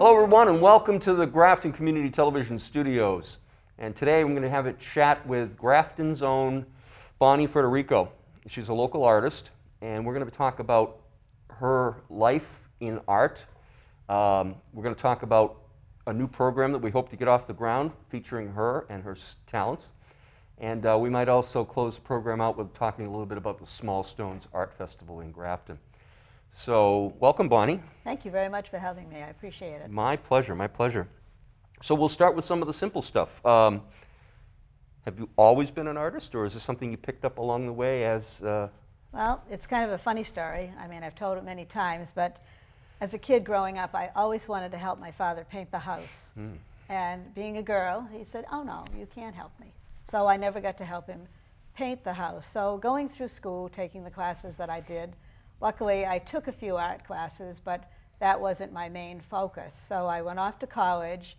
Hello everyone and welcome to the Grafton Community Television Studios. And today I'm going to have a chat with Grafton's own Bonnie Frederico. She's a local artist and we're going to talk about her life in art. We're going to talk about a new program that we hope to get off the ground featuring her and her talents. And we might also close the program out with talking a little bit about the Small Stones Art Festival in Grafton. So, welcome, Bonnie. Thank you very much for having me. I appreciate it. My pleasure, my pleasure. So we'll start with some of the simple stuff. Have you always been an artist, or is this something you picked up along the way as... Well, it's kind of a funny story. I mean, I've told it many times, but as a kid growing up, I always wanted to help my father paint the house. And being a girl, he said, oh no, you can't help me. So I never got to help him paint the house. So going through school, taking the classes that I did, luckily, I took a few art classes, but that wasn't my main focus. So I went off to college,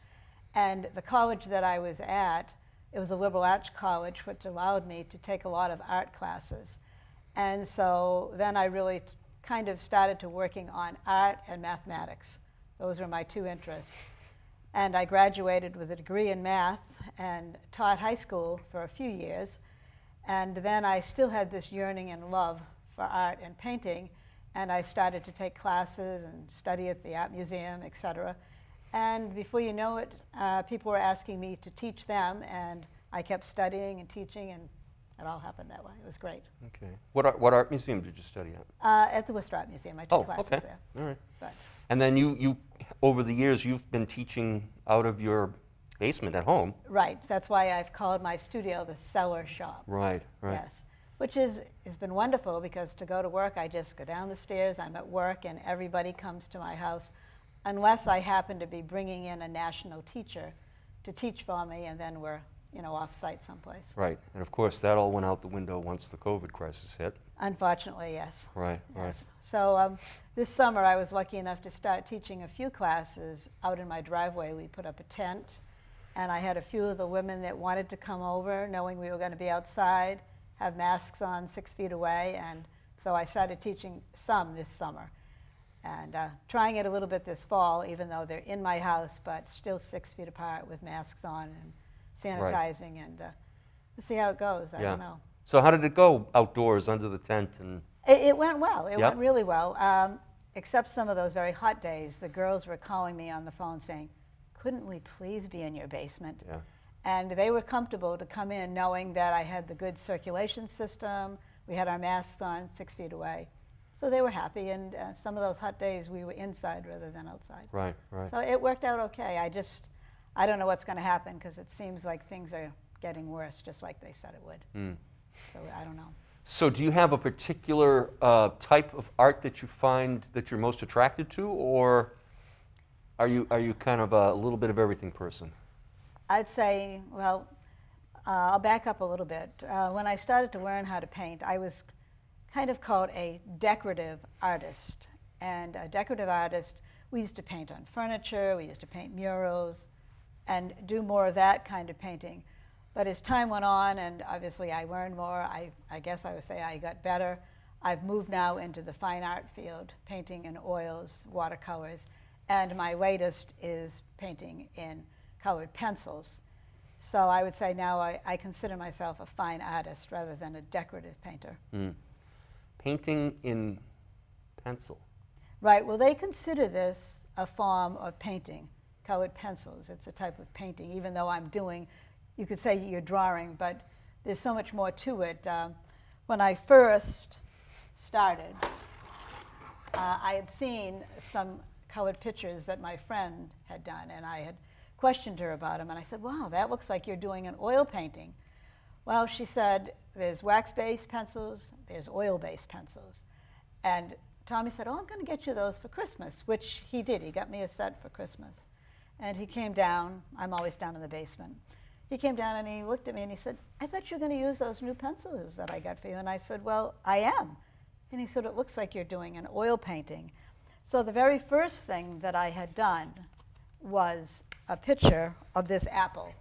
and the college that I was at, it was a liberal arts college, which allowed me to take a lot of art classes. And so then I really kind of started to working on art and mathematics. Those were my two interests. And I graduated with a degree in math and taught high school for a few years. And then I still had this yearning and love for art and painting, and I started to take classes and study at the art museum, etc. And before you know it, people were asking me to teach them, and I kept studying and teaching, and it all happened that way. It was great. Okay. What art museum did you study at? At the Worcester Art Museum. I took classes there. All right. But And then you, over the years, you've been teaching out of your basement at home. right. That's why I've called my studio the cellar shop. Right, right. Yes. Which has been wonderful, because to go to work, I just go down the stairs, I'm at work, and everybody comes to my house, unless I happen to be bringing in a national teacher to teach for me, and then we're, off-site someplace. Right, and of course that all went out the window once the COVID crisis hit. Unfortunately, yes. Right, right. Yes. So this summer I was lucky enough to start teaching a few classes out in my driveway. We put up a tent, and I had a few of the women that wanted to come over, knowing we were going to be outside, have masks on 6 feet away, and so I started teaching some this summer. And trying it a little bit this fall, even though they're in my house, but still 6 feet apart with masks on and sanitizing, and we'll see how it goes. I don't know. So how did it go outdoors under the tent? And It went well. It went really well, except some of those very hot days. The girls were calling me on the phone saying, couldn't we please be in your basement? Yeah. And they were comfortable to come in knowing that I had the good circulation system. We had our masks on 6 feet away. So they were happy, and some of those hot days we were inside rather than outside. Right, right. So it worked out okay. I don't know what's going to happen, because it seems like things are getting worse, just like they said it would. So I don't know. So do you have a particular type of art that you find that you're most attracted to, or are you kind of a little bit of everything person? I'd say, well, I'll back up a little bit. When I started to learn how to paint, I was kind of called a decorative artist. And a decorative artist, we used to paint on furniture, we used to paint murals, and do more of that kind of painting. But as time went on, and obviously I learned more, I guess I would say I got better. I've moved now into the fine art field, painting in oils, watercolors, and my latest is painting in colored pencils. So I would say now I consider myself a fine artist rather than a decorative painter. Painting in pencil. Right, well, they consider this a form of painting, colored pencils. It's a type of painting, even though I'm doing, you could say you're drawing, but there's so much more to it. When I first started, I had seen some colored pictures that my friend had done, and I had questioned her about them, and I said, wow, that looks like you're doing an oil painting. Well, she said, there's wax-based pencils, there's oil-based pencils. And Tommy said, oh, I'm going to get you those for Christmas, which he did. He got me a set for Christmas. And he came down. I'm always down in the basement. He came down and he looked at me and he said, I thought you were going to use those new pencils that I got for you. And I said, well, I am. And he said, it looks like you're doing an oil painting. So the very first thing that I had done was a picture of this apple,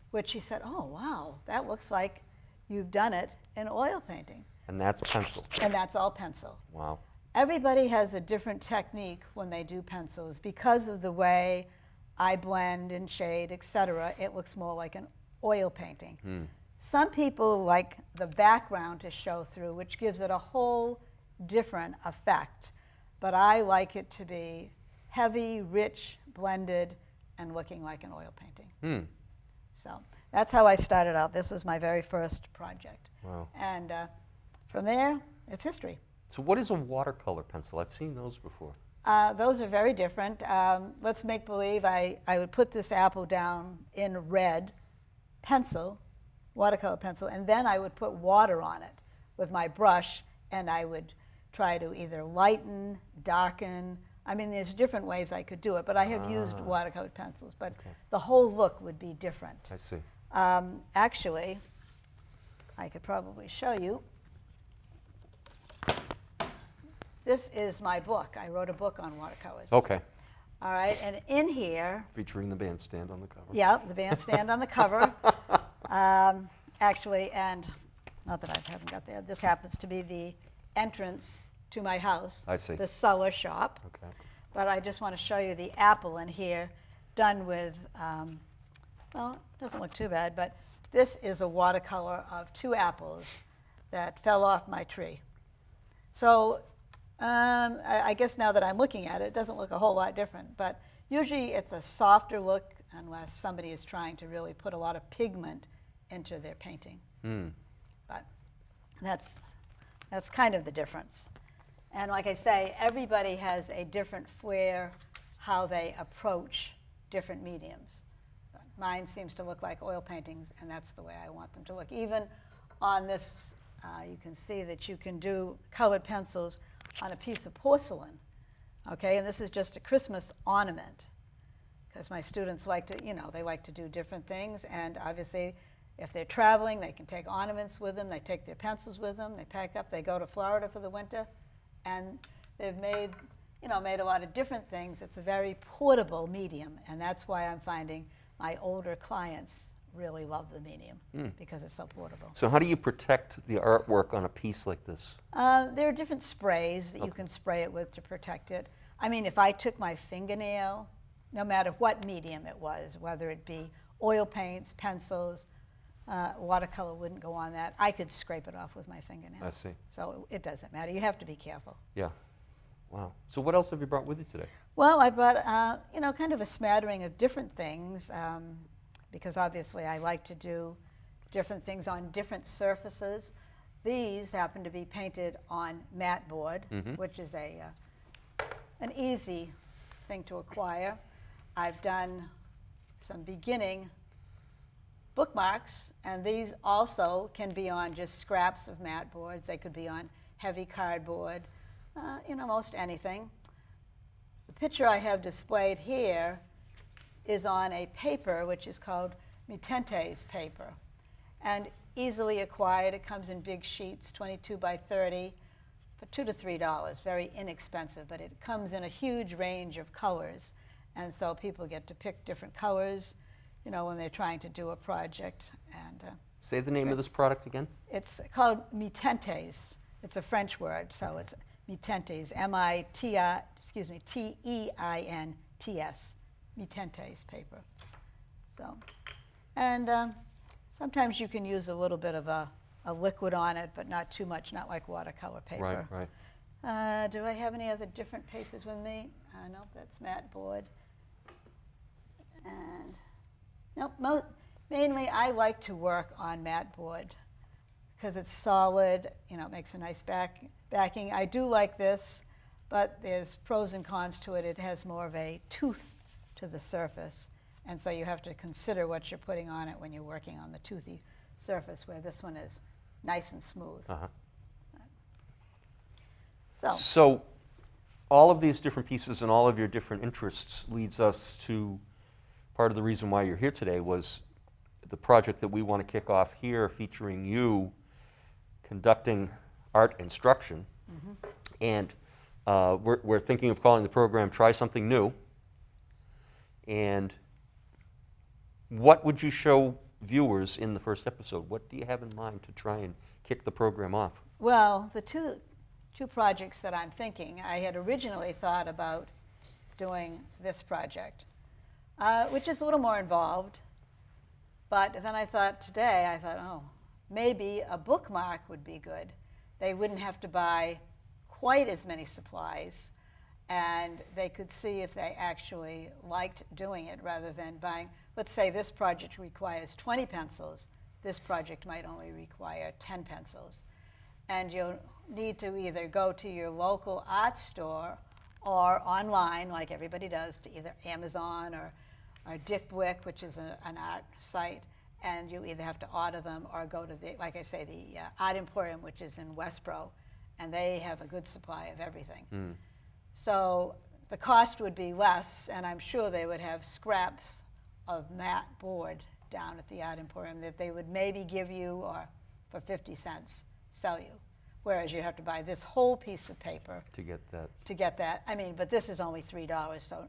which he said, oh, wow, that looks like you've done it in oil painting. And that's pencil. And that's all pencil. Wow. everybody has a different technique when they do pencils because of the way I blend and shade, etc. It looks more like an oil painting. Some people like the background to show through, which gives it a whole different effect. But I like it to be heavy, rich, blended, and looking like an oil painting. So that's how I started out. This was my very first project. Wow. And from there, it's history. So what is a watercolor pencil? I've seen those before. Those are very different. Let's make believe I would put this apple down in red pencil, watercolor pencil, and then I would put water on it with my brush, and I would try to either lighten, darken. I mean, there's different ways I could do it, but I have used watercolor pencils, but the whole look would be different. I see. Actually, I could probably show you. This is my book. I wrote a book on watercolors. Okay. All right, and in here, Featuring the bandstand on the cover. yeah, the bandstand on the cover. Actually, and not that I haven't got there, this happens to be the entrance to my house. I see. The cellar shop. Okay. But I just want to show you the apple in here done with, well, it doesn't look too bad, but this is a watercolor of 2 apples that fell off my tree. So I guess now that I'm looking at it, it doesn't look a whole lot different, but usually it's a softer look unless somebody is trying to really put a lot of pigment into their painting. But that's kind of the difference. And like I say, everybody has a different flair, how they approach different mediums. But mine seems to look like oil paintings, and that's the way I want them to look. Even on this, you can see that you can do colored pencils on a piece of porcelain, okay? And this is just a Christmas ornament, because my students like to, you know, they like to do different things, and obviously, if they're traveling, they can take ornaments with them, they take their pencils with them, they pack up, they go to Florida for the winter, and they've made, you know, made a lot of different things. It's a very portable medium, and that's why I'm finding my older clients really love the medium, because it's so portable. So how do you protect the artwork on a piece like this? There are different sprays that you can spray it with to protect it. I mean, if I took my fingernail, no matter what medium it was, whether it be oil paints, pencils, watercolor wouldn't go on that, I could scrape it off with my fingernail. I see. So it doesn't matter. You have to be careful. Yeah. Wow. So what else have you brought with you today? Well, I brought, you know, kind of a smattering of different things, because obviously I like to do different things on different surfaces. These happen to be painted on mat board, which is an easy thing to acquire. I've done some beginning bookmarks, and these also can be on just scraps of mat boards. They could be on heavy cardboard, you know, most anything. The picture I have displayed here is on a paper which is called Mutentes paper, and easily acquired. It comes in big sheets, 22 by 30, for $2 to $3. Very inexpensive, but it comes in a huge range of colors, and so people get to pick different colors, you know, when they're trying to do a project. And Say the name of this product again. it's called Mutentes. It's a French word, so it's Mutentes, T-E-I-N-T-S, Mutentes paper. So, and sometimes you can use a little bit of a liquid on it, but not too much, not like watercolor paper. Right, right. Do I have any other different papers with me? Nope, that's mat board. And nope, mainly I like to work on mat board because it's solid, you know, it makes a nice backing. I do like this, but there's pros and cons to it. It has more of a tooth to the surface, and so you have to consider what you're putting on it when you're working on the toothy surface, where this one is nice and smooth. So all of these different pieces and all of your different interests leads us to part of the reason why you're here today was the project that we want to kick off here, featuring you conducting art instruction. And we're thinking of calling the program Try Something New. And what would you show viewers in the first episode? What do you have in mind to try and kick the program off? Well, the two two projects that I'm thinking. I had originally thought about doing this project, which is a little more involved. But then I thought today, oh, maybe a bookmark would be good. They wouldn't have to buy quite as many supplies, and they could see if they actually liked doing it rather than buying. Let's say this project requires 20 pencils. This project might only require 10 pencils. And you'll need to either go to your local art store or online, like everybody does, to either Amazon or Dick Blick, which is an art site, and you either have to order them or go to the, like I say, the Art Emporium, which is in Westboro, and they have a good supply of everything. Mm. So the cost would be less, and I'm sure they would have scraps of matte board down at the Art Emporium that they would maybe give you or for 50 cents sell you. Whereas you have to buy this whole piece of paper to get that. To get that. I mean, but this is only $3, so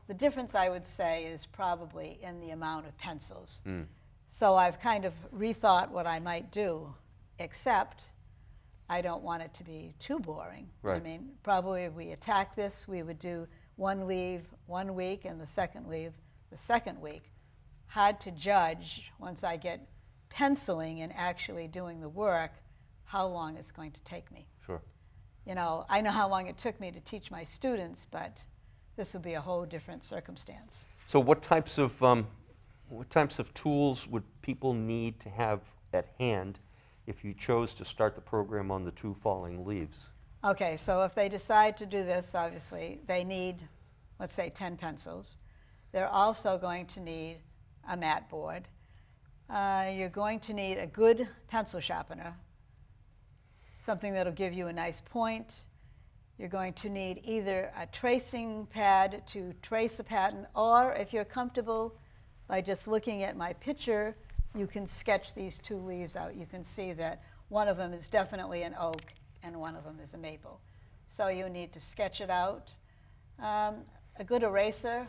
the difference I would say is probably in the amount of pencils. Mm. So I've kind of rethought what I might do, except I don't want it to be too boring. Right. I mean, probably if we attack this, we would do one leave 1 week and the second leave the second week. Hard to judge once I get penciling and actually doing the work how long it's going to take me. Sure. You know, I know how long it took me to teach my students, but this will be a whole different circumstance. So what types of tools would people need to have at hand if you chose to start the program on the two falling leaves? Okay, so if they decide to do this, obviously, they need, let's say, 10 pencils. They're also going to need a mat board. You're going to need a good pencil sharpener, something that'll give you a nice point. You're going to need either a tracing pad to trace a pattern, or if you're comfortable by just looking at my picture, you can sketch these two leaves out. You can see that one of them is definitely an oak and one of them is a maple. So you need to sketch it out. A good eraser,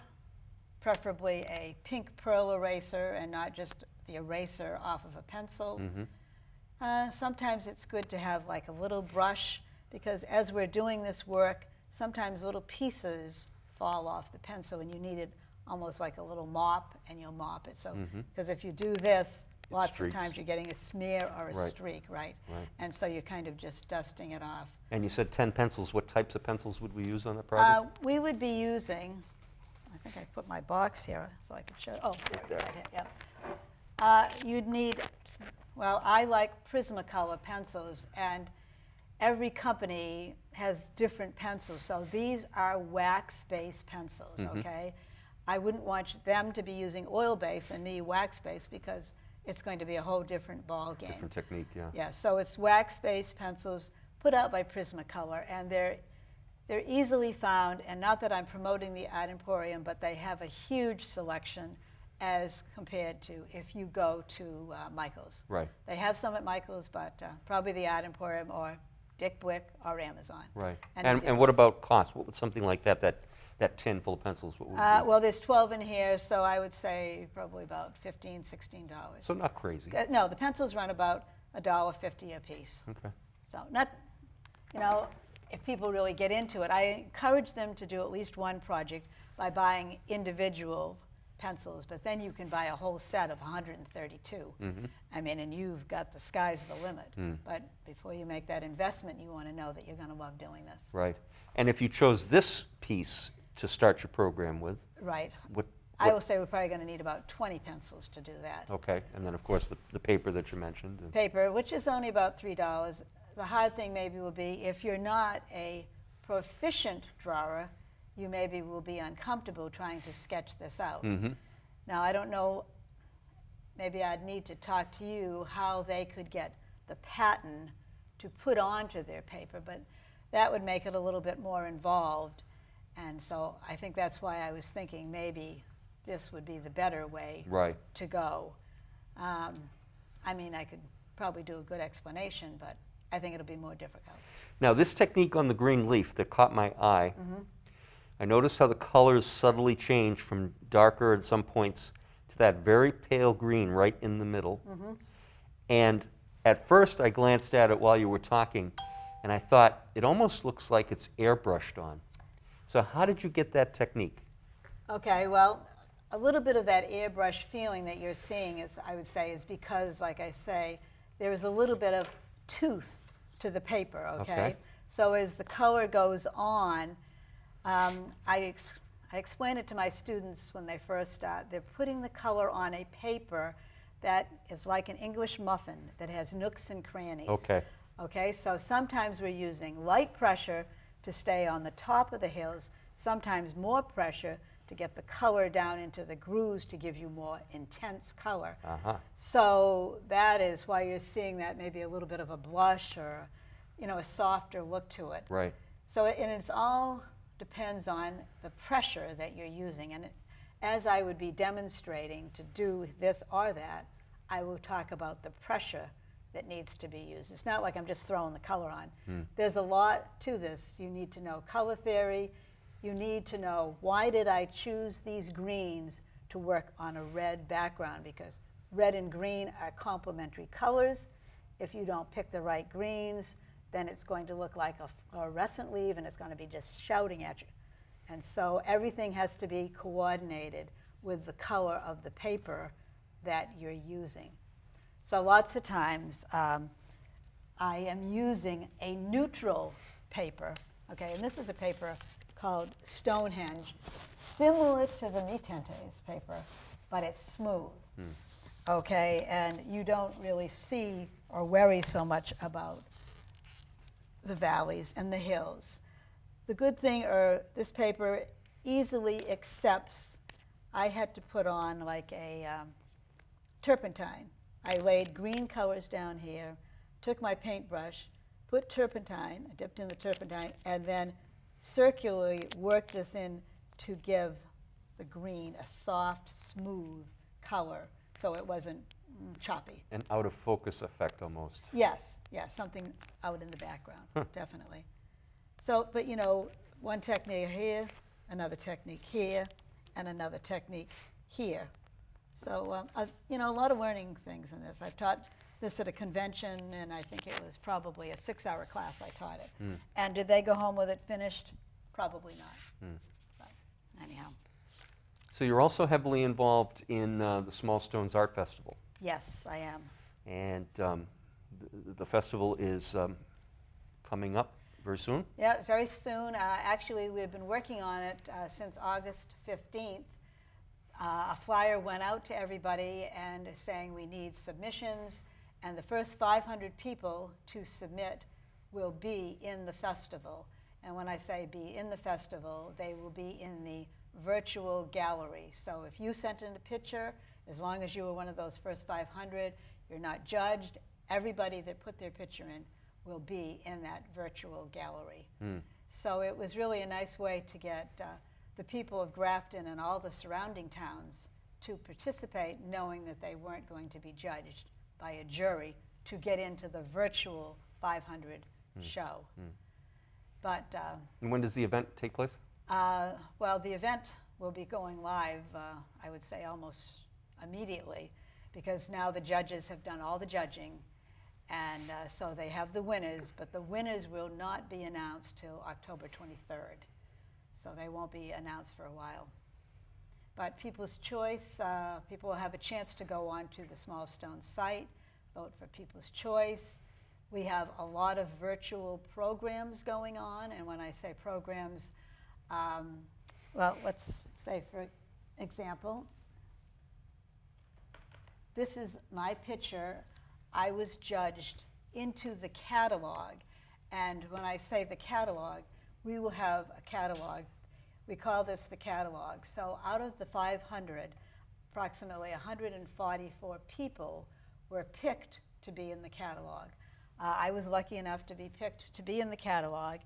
preferably a pink pearl eraser and not just the eraser off of a pencil. Mm-hmm. Sometimes it's good to have like a little brush, because as we're doing this work, sometimes little pieces fall off the pencil and you need it almost like a little mop, and you'll mop it. So, because if you do this, lots of times you're getting a smear or a streak, right? And so you're kind of just dusting it off. And you said 10 pencils. What types of pencils would we use on the project? We would be using, I think I put my box here so I could show. Oh, there. Yeah. You'd need, well, I like Prismacolor pencils, and every company has different pencils. So these are wax-based pencils, okay? I wouldn't want them to be using oil-based and me wax-based, because it's going to be a whole different ball game. Different technique, yeah. Yeah, so it's wax-based pencils put out by Prismacolor, and they're easily found, and not that I'm promoting the Art Emporium, but they have a huge selection as compared to if you go to Michael's. Right. They have some at Michael's, but probably the Art Emporium or Dick Blick or Amazon. Right. And what about cost? What would something like that tin full of pencils, what would it be? Well, there's 12 in here, so I would say probably about $15, $16. So not crazy. No, the pencils run about $1.50 a piece. Okay. So not, you know, if people really get into it, I encourage them to do at least one project by buying individual pencils, but then you can buy a whole set of 132. I mean, and you've got the sky's the limit. But before you make that investment, you want to know that you're going to love doing this. Right. And if you chose this piece to start your program with, right. I will say we're probably going to need about 20 pencils to do that. Okay. And then, of course, the paper that you mentioned. Paper, which is only about $3. The hard thing maybe will be if you're not a proficient drawer, you maybe will be uncomfortable trying to sketch this out. Now, I don't know, maybe I'd need to talk to you how they could get the pattern to put onto their paper, but that would make it a little bit more involved. And so I think that's why I was thinking maybe this would be the better way to go. I mean, I could probably do a good explanation, but I think it'll be more difficult. Now, this technique on the green leaf that caught my eye, I noticed how the colors subtly change from darker at some points to that very pale green right in the middle. And at first I glanced at it while you were talking, and I thought, it almost looks like it's airbrushed on. So how did you get that technique? Okay, well, a little bit of that airbrush feeling that you're seeing is, I would say, is because, like I say, there is a little bit of tooth to the paper, okay? So as the color goes on, I explain it to my students when they first start. They're putting the color on a paper that is like an English muffin that has nooks and crannies. Okay. Okay, so sometimes we're using light pressure to stay on the top of the hills, sometimes more pressure to get the color down into the grooves to give you more intense color. So that is why you're seeing that maybe a little bit of a blush or, you know, a softer look to it. Right. So and it's all depends on the pressure that you're using. And as I would be demonstrating to do this or that, I will talk about the pressure that needs to be used. It's not like I'm just throwing the color on. There's a lot to this. You need to know color theory. You need to know, why did I choose these greens to work on a red background? Because red and green are complementary colors. If you don't pick the right greens, then it's going to look like a fluorescent leaf, and it's going to be just shouting at you. And so everything has to be coordinated with the color of the paper that you're using. So lots of times I am using a neutral paper, okay, and this is a paper called Stonehenge, similar to the Mitentes paper, but it's smooth, okay, and you don't really see or worry so much about the valleys and the hills. The good thing this paper easily accepts. I had to put on like a turpentine. I laid green colors down here, took my paintbrush, put turpentine, I dipped in the turpentine, and then circularly worked this in to give the green a soft, smooth color so it wasn't choppy. An out of focus effect almost. Yes, yes, something out in the background, definitely. So, but you know, one technique here, another technique here, and another technique here. So, you know, a lot of learning things in this. I've taught this at a convention, and I think it was probably a 6-hour class I taught it. And did they go home with it finished? Probably not. But anyhow. So you're also heavily involved in the Small Stones Art Festival. Yes, I am. And the festival is coming up very soon? Yeah, very soon. Actually, we've been working on it since August 15th. A flyer went out to everybody and saying we need submissions, and the first 500 people to submit will be in the festival. And when I say be in the festival, they will be in the virtual gallery. So if you sent in a picture, as long as you were one of those first 500, you're not judged. Everybody that put their picture in will be in that virtual gallery. So it was really a nice way to get the people of Grafton and all the surrounding towns to participate, knowing that they weren't going to be judged by a jury to get into the virtual 500 show. But And when does the event take place? well, the event will be going live, I would say almost immediately, because now the judges have done all the judging, and so they have the winners, but the winners will not be announced till October 23rd. So they won't be announced for a while. But People's Choice, people will have a chance to go on to the Small Stone site, vote for People's Choice. We have a lot of virtual programs going on, and when I say programs, well, let's say, for example, this is my picture. I was judged into the catalog, and when I say the catalog, we will have a catalog. We call this the catalog. So out of the 500, approximately 144 people were picked to be in the catalog. I was lucky enough to be picked to be in the catalog.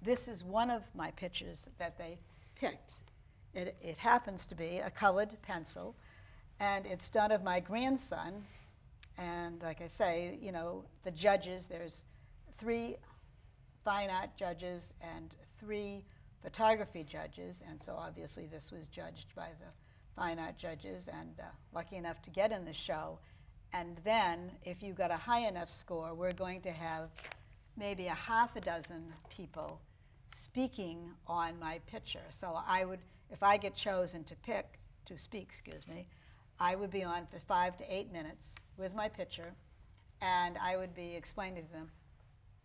This is one of my pictures that they picked. It happens to be a colored pencil, and it's done of my grandson. And like I say, you know, the judges, there's 3 fine art judges and 3 photography judges, and so obviously this was judged by the fine art judges, and lucky enough to get in the show. And then if you got a high enough score, we're going to have maybe a half a dozen people speaking on my picture. So I would, if I get chosen to speak, excuse me, I would be on for 5 to 8 minutes with my picture, and I would be explaining to them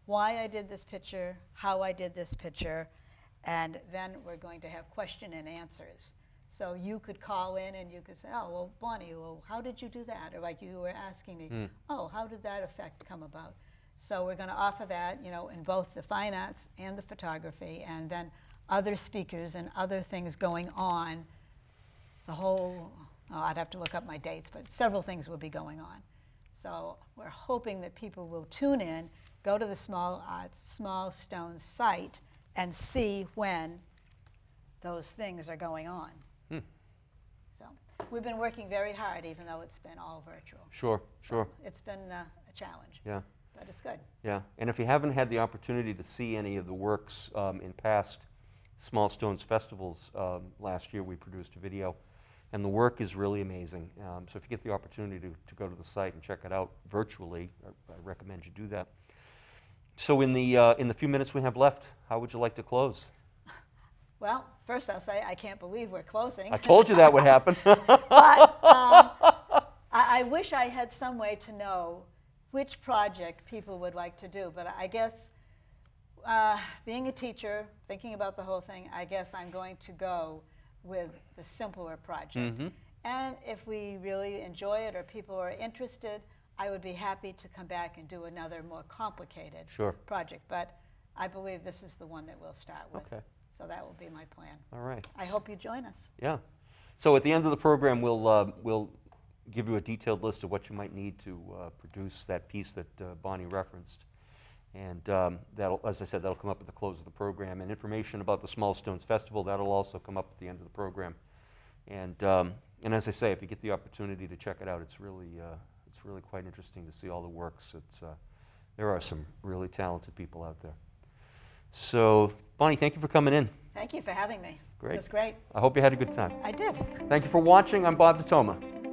why I did this picture, how I did this picture, and then we're going to have question and answers. So you could call in and you could say, oh, well, Bonnie, well, how did you do that? Or like you were asking me, oh, how did that effect come about? So we're going to offer that, you know, in both the fine arts and the photography, and then other speakers and other things going on. The whole, oh, I'd have to look up my dates, but several things will be going on. So we're hoping that people will tune in, go to the Small Arts, Small Stones site, and see when those things are going on. So we've been working very hard, even though it's been all virtual. Sure, sure. It's been a challenge. Yeah. But it's good. Yeah, and if you haven't had the opportunity to see any of the works in past Small Stones festivals, last year we produced a video, and the work is really amazing. So if you get the opportunity to go to the site and check it out virtually, I recommend you do that. So in the few minutes we have left, how would you like to close? Well, first I'll say I can't believe we're closing. I told you that would happen. But I wish I had some way to know which project people would like to do. But I guess being a teacher, thinking about the whole thing, I guess I'm going to go with the simpler project. And if we really enjoy it or people are interested, I would be happy to come back and do another more complicated project. But I believe this is the one that we'll start with. Okay. So that will be my plan. All right. I hope you join us. Yeah. So at the end of the program, we'll give you a detailed list of what you might need to produce that piece that Bonnie referenced. And that'll, as I said, that'll come up at the close of the program. And information about the Small Stones Festival, that'll also come up at the end of the program. And as I say, if you get the opportunity to check it out, it's really quite interesting to see all the works. There are some really talented people out there. So, Bonnie, thank you for coming in. Thank you for having me. Great. It was great. I hope you had a good time. I did. Thank you for watching. I'm Bob DeToma.